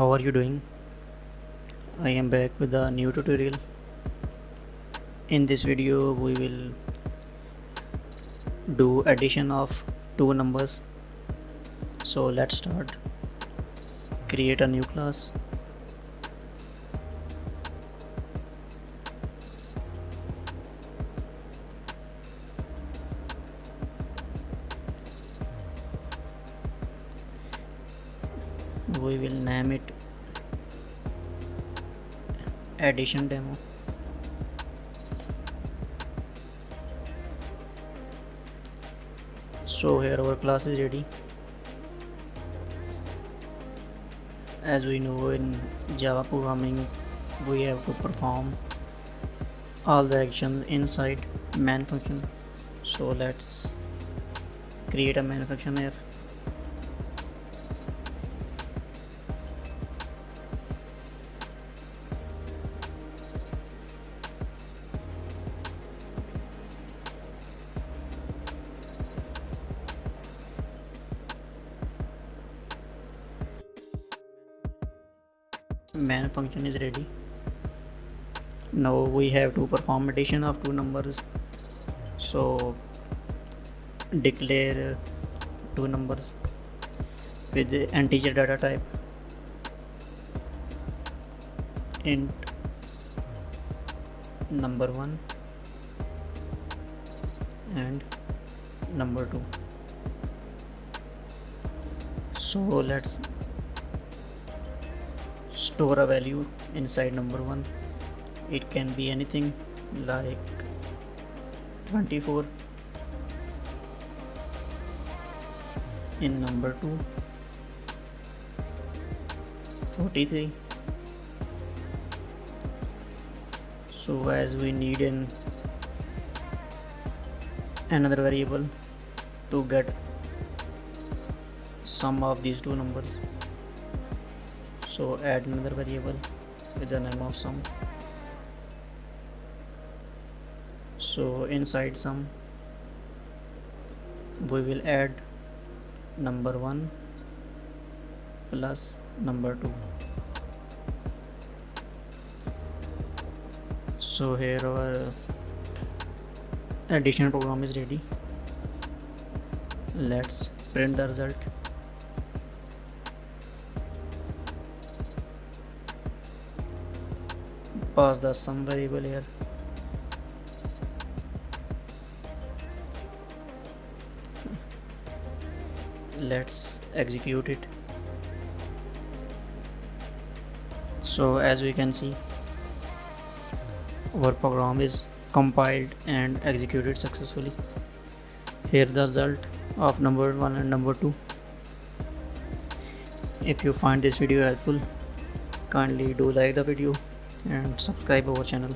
How are you doing? I am back with a new tutorial. In this video we will do addition of two numbers. So let's start. Create a new class. We will name it addition demo. So here our class is ready. As we know, in Java programming we have to perform all the actions inside main function. So let's create a main function here. Main function is ready. Now we have to perform addition of two numbers. So declare two numbers with the integer data type int number 1 and number 2. So let's store a value inside number 1. It can be anything like 24. In number 2, 43. So as we need another variable to get sum of these two numbers, so add another variable with the name of sum. So inside sum we will add number 1 plus number 2. So here our addition program is ready. Let's print the result. Pass the sum variable here. Let's execute it. So as we can see, our program is compiled and executed successfully. Here the result of number 1 and number 2. If you find this video helpful, kindly do like the video and subscribe our channel.